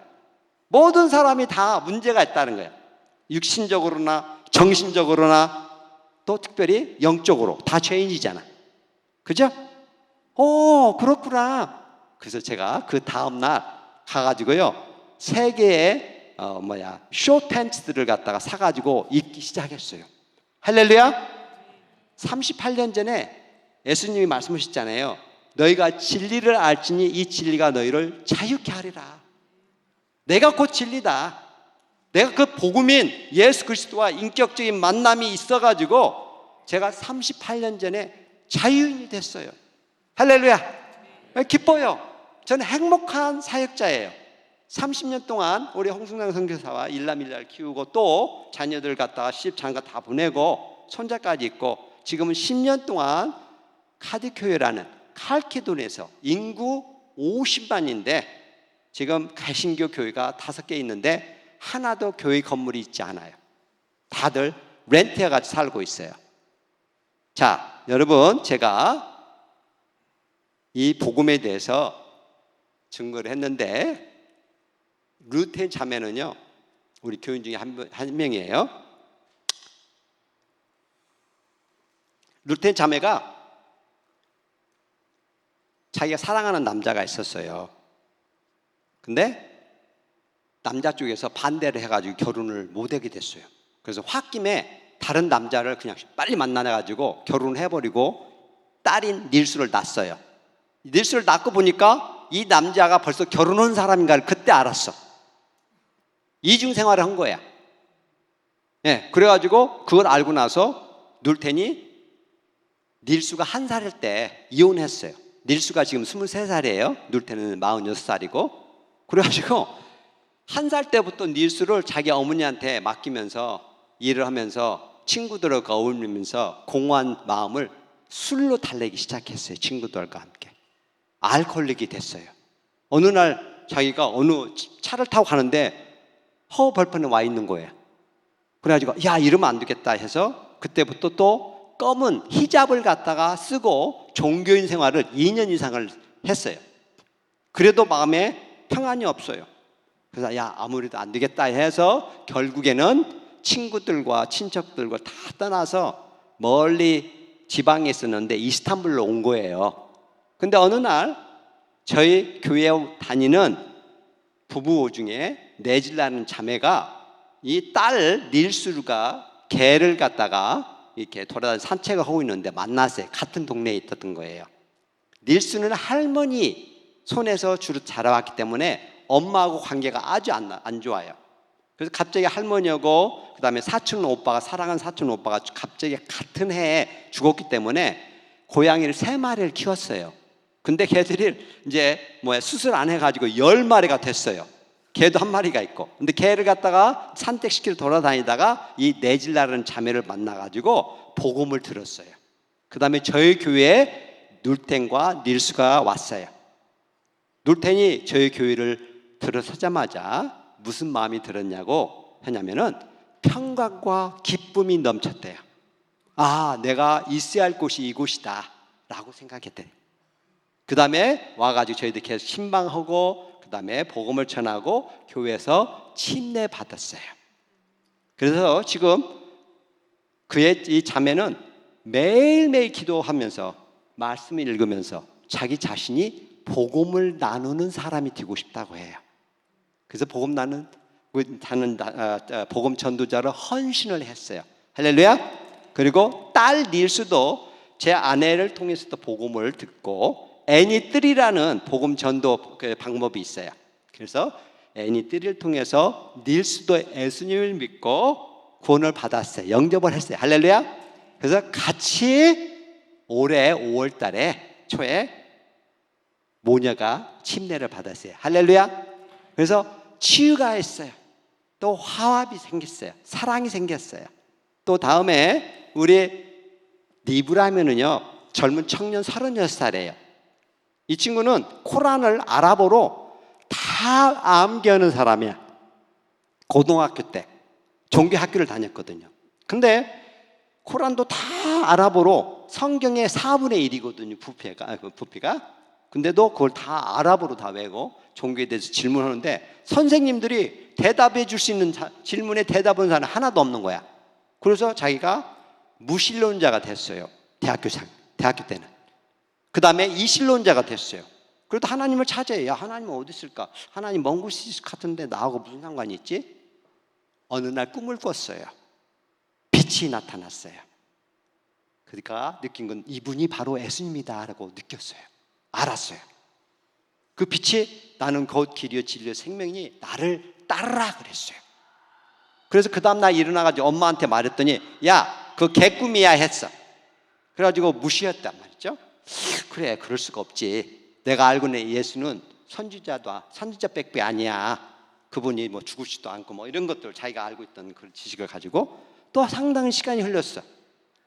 모든 사람이 다 문제가 있다는 거야. 육신적으로나 정신적으로나 또 특별히 영적으로 다 죄인이잖아. 그죠? 그렇구나. 그래서 제가 그 다음날 가가지고요, 3개의 쇼팬츠들을 갖다가 사가지고 입기 시작했어요. 할렐루야. 38년 전에 예수님이 말씀하셨잖아요. 너희가 진리를 알지니 이 진리가 너희를 자유케 하리라. 내가 곧 진리다. 내가 그 복음인 예수 그리스도와 인격적인 만남이 있어가지고 제가 38년 전에 자유인이 됐어요. 할렐루야. 기뻐요. 저는 행복한 사역자예요. 30년 동안 우리 홍승당 선교사와 일남일라를 키우고, 또 자녀들 갖다가 시집장가 다 보내고 손자까지 있고, 지금은 10년 동안 카디교회라는 칼케돈에서 인구 50만인데 지금 개신교 교회가 5개 있는데 하나도 교회 건물이 있지 않아요. 다들 렌트해 같이 살고 있어요. 자, 여러분, 제가 이 복음에 대해서 증거를 했는데, 루테인 자매는요, 우리 교인 중에 한 명이에요. 루테인 자매가 자기가 사랑하는 남자가 있었어요. 근데 남자 쪽에서 반대를 해가지고 결혼을 못하게 됐어요. 그래서 홧김에 다른 남자를 그냥 빨리 만나가지고 결혼을 해버리고 딸인 닐수를 낳았어요. 닐수를 낳고 보니까 이 남자가 벌써 결혼한 사람인가를 그때 알았어. 이중 생활을 한 거야. 그래가지고 그걸 알고 나서 눌텐이 닐수가 1살일 때 이혼했어요. 닐수가 지금 23살이에요. 눌텐은 46살이고. 그래가지고 1살 때부터 닐수를 자기 어머니한테 맡기면서 일을 하면서 친구들과 어울리면서 공허한 마음을 술로 달래기 시작했어요. 친구들과 함께. 알코올릭이 됐어요. 어느 날 자기가 어느 차를 타고 가는데 허벌판에 와 있는 거예요. 그래가지고 야, 이러면 안 되겠다 해서 그때부터 또 검은 히잡을 갖다가 쓰고 종교인 생활을 2년 이상을 했어요. 그래도 마음에 평안이 없어요. 그래서 야, 아무래도 안 되겠다 해서 결국에는 친구들과 친척들과 다 떠나서 멀리 지방에 있었는데 이스탄불로 온 거예요. 근데 어느 날 저희 교회에 다니는 부부 중에 네질라는 자매가 이 딸 닐수가 개를 갖다가 이렇게 돌아다니면서 산책을 하고 있는데 만났어요. 같은 동네에 있었던 거예요. 닐수는 할머니 손에서 주로 자라왔기 때문에 엄마하고 관계가 아주 안 좋아요. 그래서 갑자기 할머니하고 그다음에 사촌 오빠가 사랑하는 사촌 오빠가 갑자기 같은 해에 죽었기 때문에 고양이를 3마리를 키웠어요. 근데 걔들이 이제 수술 안 해가지고 10마리가 됐어요. 개도 1마리가 있고. 근데 개를 갖다가 산책시키러 돌아다니다가 이 네질라라는 자매를 만나가지고 복음을 들었어요. 그 다음에 저희 교회에 눌텐과 닐수가 왔어요. 눌텐이 저희 교회를 들어서자마자 무슨 마음이 들었냐고 하냐면은 평강과 기쁨이 넘쳤대요. 아, 내가 있어야 할 곳이 이곳이다 라고 생각했대요. 그 다음에 와가지고 저희들 계속 신방하고 그 다음에 복음을 전하고 교회에서 침례 받았어요. 그래서 지금 그의 이 자매는 매일매일 기도하면서 말씀을 읽으면서 자기 자신이 복음을 나누는 사람이 되고 싶다고 해요. 그래서 복음 복음 전도자로 헌신을 했어요. 할렐루야. 그리고 딸 닐수도 제 아내를 통해서도 복음을 듣고 애니뜰이라는 복음 전도 방법이 있어요. 그래서 애니뜰을 통해서 닐수도 예수님을 믿고 구원을 받았어요. 영접을 했어요. 할렐루야. 그래서 같이 올해 5월 달에 초에 모녀가 침례를 받았어요. 할렐루야. 그래서 치유가 했어요. 또 화합이 생겼어요. 사랑이 생겼어요. 또 다음에 우리 리브라면은요, 젊은 청년 36살이에요. 이 친구는 코란을 아랍어로 다 암기하는 사람이야. 고등학교 때 종교 학교를 다녔거든요. 근데 코란도 다 아랍어로 성경의 4분의 1이거든요. 부피가. 근데도 그걸 다 아랍어로 다 외고 종교에 대해서 질문하는데 선생님들이 대답해 줄 수 있는 질문에 대답하는 사람은 하나도 없는 거야. 그래서 자기가 무신론자가 됐어요. 대학교 때는. 그 다음에 이신론자가 됐어요. 그래도 하나님을 찾아요. 야, 하나님은 어디 있을까? 하나님 먼 곳이 있을 것 같은데 나하고 무슨 상관이 있지? 어느 날 꿈을 꿨어요. 빛이 나타났어요. 그러니까 느낀 건 이분이 바로 예수님이다 라고 느꼈어요. 알았어요. 그 빛이 나는 곧 길이요 진리요 생명이 나를 따르라 그랬어요. 그래서 그 다음날 일어나가지고 엄마한테 말했더니 야, 그 개꿈이야 했어. 그래가지고 무시했단 말이죠. 그래, 그럴 수가 없지. 내가 알고 있는 예수는 선지자 빽빽 아니야. 그분이 죽으시도 않고 이런 것들 자기가 알고 있던 그런 지식을 가지고 또 상당한 시간이 흘렀어.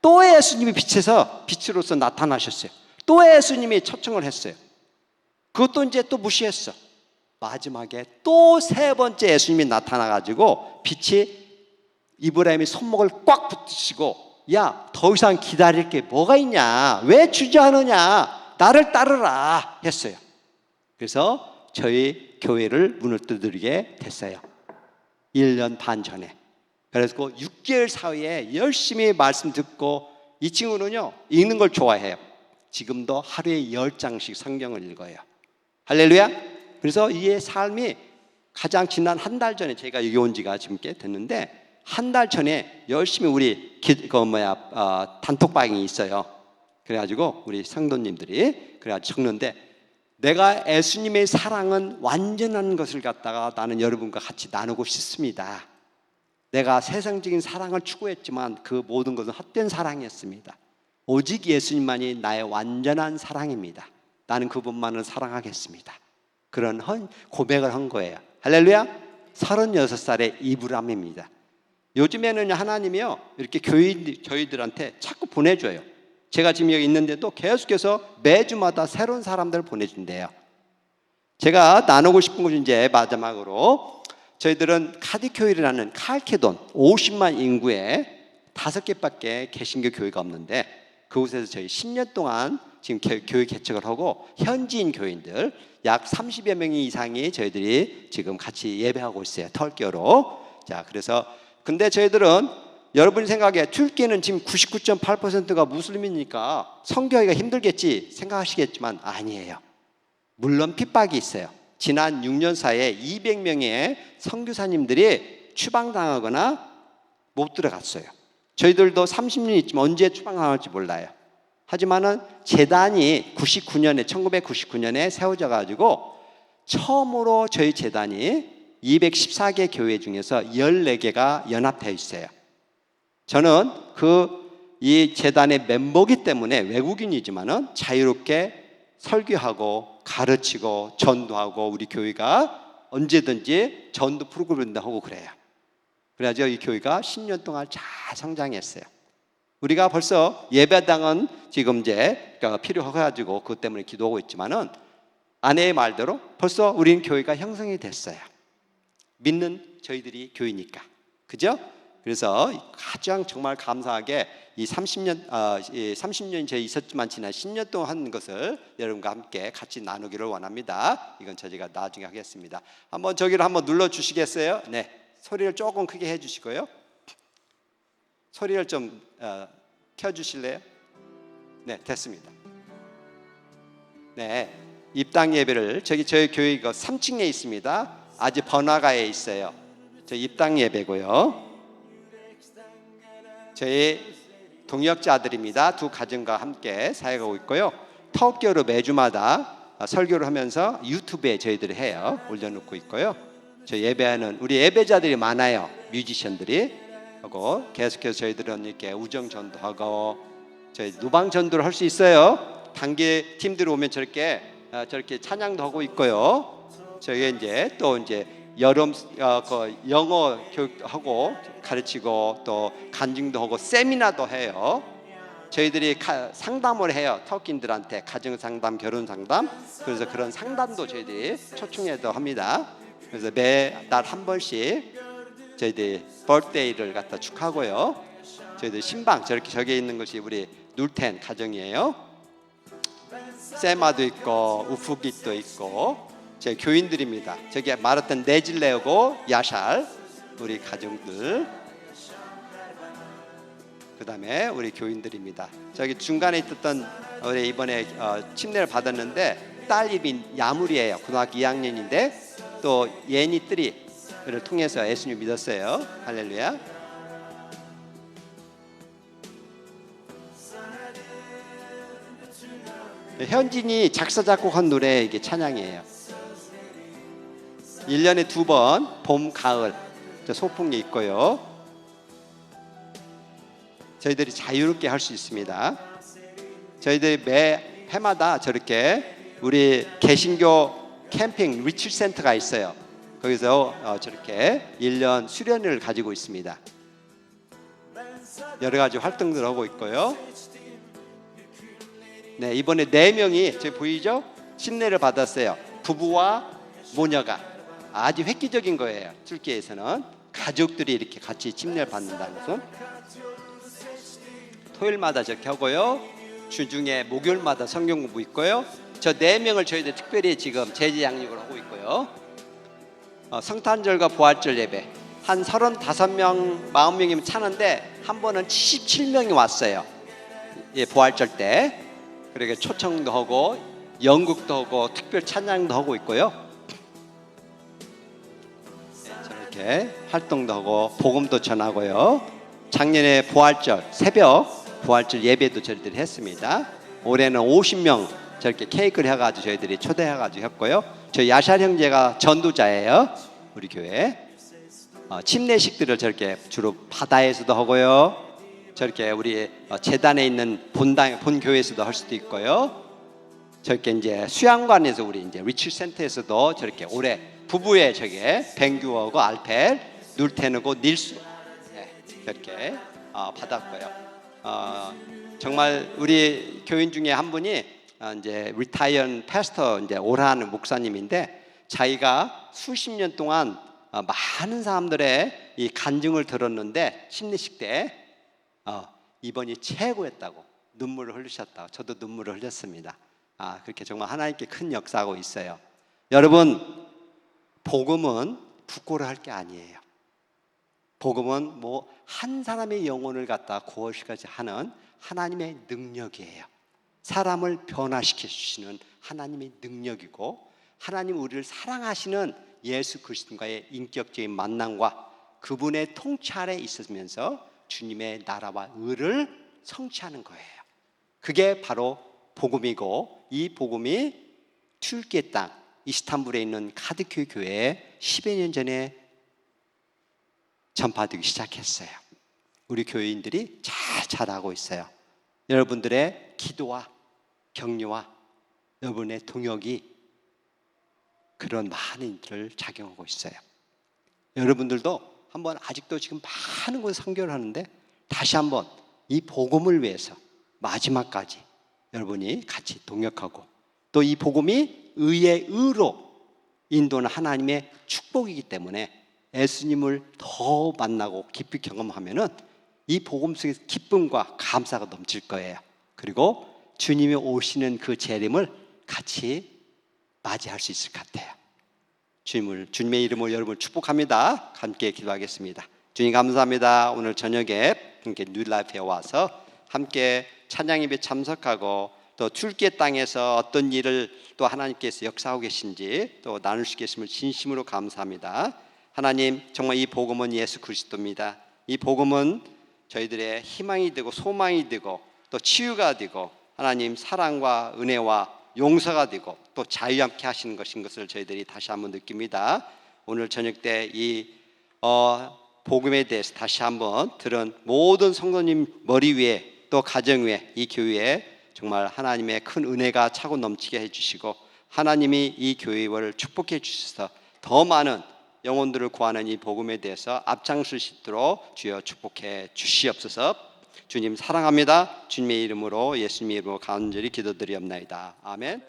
또 예수님이 빛으로서 나타나셨어요. 또 예수님이 초청을 했어요. 그것도 이제 또 무시했어. 마지막에 또 3번째 예수님이 나타나가지고 빛이 이브라임의 손목을 꽉 붙이시고 야, 더 이상 기다릴 게 뭐가 있냐? 왜 주저하느냐? 나를 따르라 했어요. 그래서 저희 교회를 문을 두드리게 됐어요. 1년 반 전에. 그래서 6개월 사이에 열심히 말씀 듣고 이 친구는요, 읽는 걸 좋아해요. 지금도 하루에 10장씩 성경을 읽어요. 할렐루야. 그래서 이 삶이 가장 지난 한 달 전에 제가 여기 온 지가 지금 꽤 됐는데 한 달 전에 열심히 우리 단톡방이 있어요. 그래가지고 우리 성도님들이 그래가지고 적는데 내가 예수님의 사랑은 완전한 것을 갖다가 나는 여러분과 같이 나누고 싶습니다. 내가 세상적인 사랑을 추구했지만 그 모든 것은 헛된 사랑이었습니다. 오직 예수님만이 나의 완전한 사랑입니다. 나는 그분만을 사랑하겠습니다. 그런 고백을 한 거예요. 할렐루야. 36살의 이브람입니다. 요즘에는 하나님이요 이렇게 저희들한테 자꾸 보내줘요. 제가 지금 여기 있는데도 계속해서 매주마다 새로운 사람들을 보내준대요. 제가 나누고 싶은 것은 이제 마지막으로 저희들은 카디교회라는 칼케돈 50만 인구에 5개밖에 개신교 교회가 없는데 그곳에서 저희 10년 동안 지금 교회 개척을 하고 현지인 교인들 약 30여 명이 이상이 저희들이 지금 같이 예배하고 있어요. 털교로. 자, 그래서 근데 저희들은 여러분 생각에 튀르키예는 지금 99.8%가 무슬림이니까 선교하기가 힘들겠지 생각하시겠지만 아니에요. 물론 핍박이 있어요. 지난 6년 사이에 200명의 선교사님들이 추방당하거나 못 들어갔어요. 저희들도 30년 있지만 언제 추방당할지 몰라요. 하지만은 재단이 1999년에 세워져 가지고 처음으로 저희 재단이 214개 교회 중에서 14개가 연합되어 있어요. 저는 이 재단의 멤버이기 때문에 외국인이지만은 자유롭게 설교하고 가르치고 전도하고 우리 교회가 언제든지 전도 프로그램도 하고 그래요. 그래가지고 이 교회가 10년 동안 잘 성장했어요. 우리가 벌써 예배당은 지금 이제 필요해가지고 그것 때문에 기도하고 있지만은 아내의 말대로 벌써 우리는 교회가 형성이 됐어요. 믿는 저희들이 교회니까. 그죠? 그래서 가장 정말 감사하게 이 30년 저희 있었지만 지난 10년 동안 한 것을 여러분과 함께 같이 나누기를 원합니다. 이건 저희가 나중에 하겠습니다. 한번 저기를 한번 눌러 주시겠어요? 네. 소리를 조금 크게 해 주시고요. 소리를 좀 켜 주실래요? 네, 됐습니다. 네. 입당 예배를 저희 교회 3층에 있습니다. 아주 번화가에 있어요. 저 입당 예배고요. 저희 동역자들입니다. 두 가정과 함께 사역하고 있고요. 터키어로 매주마다 설교를 하면서 유튜브에 저희들이 해요. 올려놓고 있고요. 저 예배하는 우리 예배자들이 많아요. 뮤지션들이 하고 계속해서 저희들은 이렇게 우정 전도하고 저희 누방 전도를 할 수 있어요. 단기 팀들이 오면 저렇게 찬양도 하고 있고요. 저희 이제 또 이제 여름 영어 교육하고 가르치고 또 간증도 하고 세미나도 해요. 저희들이 상담을 해요. 터키인들한테 가정 상담, 결혼 상담. 그래서 그런 상담도 저희들이 초청해도 합니다. 그래서 매달 한 번씩 저희들이 버스데이를 갖다 축하하고요. 저희들 신방 저기 있는 것이 우리 눌텐 가정이에요. 세마도 있고 우프깃도 있고 제 교인들입니다. 저기 말했던 네질레오고 야샬 우리 가정들. 그 다음에 우리 교인들입니다. 저기 중간에 있었던 우리 이번에 침례를 받았는데 딸이 야물이에요. 고등학교 2학년인데 또 예니들이를 통해서 예수님 믿었어요. 할렐루야. 현진이 작사 작곡한 노래 이게 찬양이에요. 1년에 2번 봄, 가을 소풍이 있고요. 저희들이 자유롭게 할 수 있습니다. 저희들이 매 해마다 저렇게 우리 개신교 캠핑 리트리트 센터가 있어요. 거기서 저렇게 1년 수련을 가지고 있습니다. 여러 가지 활동들을 하고 있고요. 네, 이번에 4명이 저기 보이죠? 침례를 받았어요. 부부와 모녀가 아주 획기적인 거예요. 튀르키예에서는 가족들이 이렇게 같이 침례를 받는다는 것은 토요일마다 저렇게 하고요. 주중에 목요일마다 성경 공부 있고요. 저 4명을 저희들 특별히 지금 제지 양육을 하고 있고요. 성탄절과 부활절 예배 한 35명, 40명이면 차는데 한 번은 77명이 왔어요. 예, 부활절 때. 그렇게 초청도 하고 연극도 하고 특별 찬양도 하고 있고요. 네, 저렇게 활동도 하고 복음도 전하고요. 작년에 부활절 새벽 부활절 예배도 저희들이 했습니다. 올해는 50명 저렇게 케이크를 해가지고 저희들이 초대해가지고 했고요. 저희 야샬 형제가 전도자예요. 우리 교회 침례식들을 저렇게 주로 바다에서도 하고요. 저렇게 우리 재단에 있는 본 교회에서도 할 수도 있고요. 저렇게 이제 수양관에서 우리 이제 리트리트 센터에서도 저렇게 올해 부부의 저게 뱅규어고 알펠, 눌테누고 닐수 저렇게 받았고요. 정말 우리 교인 중에 한 분이 이제 리타이언 패스터 이제 오라는 목사님인데 자기가 수십 년 동안 많은 사람들의 이 간증을 들었는데 심리식 때 이번이 최고였다고 눈물을 흘리셨다고 저도 눈물을 흘렸습니다. 그렇게 정말 하나님께 큰 역사하고 있어요. 여러분 복음은 부끄러워할 게 아니에요. 복음은 뭐 한 사람의 영혼을 갖다 구원시키지 하는 하나님의 능력이에요. 사람을 변화시켜 주시는 하나님의 능력이고, 하나님 우리를 사랑하시는 예수 그리스도와의 인격적인 만남과 그분의 통치 아래 있으면서 주님의 나라와 의를 성취하는 거예요. 그게 바로 복음이고, 이 복음이 튀르키예 땅 이스탄불에 있는 카드큐 교회에 10여 년 전에 전파되기 시작했어요. 우리 교회인들이 잘 자라고 있어요. 여러분들의 기도와 격려와 여러분의 동역이 그런 많은 일들을 작용하고 있어요. 여러분들도 한번, 아직도 지금 많은 곳 선교를 하는데 다시 한번 이 복음을 위해서 마지막까지 여러분이 같이 동역하고, 또 이 복음이 의의 의로 인도는 하나님의 축복이기 때문에 예수님을 더 만나고 깊이 경험하면은 이 복음 속에서 기쁨과 감사가 넘칠 거예요. 그리고 주님이 오시는 그 재림을 같이 맞이할 수 있을 것 같아요. 주님의 이름으로 여러분을 축복합니다. 함께 기도하겠습니다. 주님 감사합니다. 오늘 저녁에 이렇게 뉴라이프에 와서 함께 찬양 예배 참석하고, 또 튀르키예 땅에서 어떤 일을 또 하나님께서 역사하고 계신지 또 나눌 수 있겠음을 진심으로 감사합니다. 하나님, 정말 이 복음은 예수 그리스도입니다. 이 복음은 저희들의 희망이 되고 소망이 되고 또 치유가 되고, 하나님 사랑과 은혜와 용서가 되고 또 자유함께 하시는 것인 것을 저희들이 다시 한번 느낍니다. 오늘 저녁 때 이 복음에 대해서 다시 한번 들은 모든 성도님 머리 위에, 또 가정 위에, 이 교회에 정말 하나님의 큰 은혜가 차고 넘치게 해주시고, 하나님이 이 교회를 축복해 주셔서 더 많은 영혼들을 구하는 이 복음에 대해서 앞장설 수 있도록 주여 축복해 주시옵소서. 주님 사랑합니다. 주님의 이름으로, 예수님의 이름으로 간절히 기도드리옵나이다. 아멘.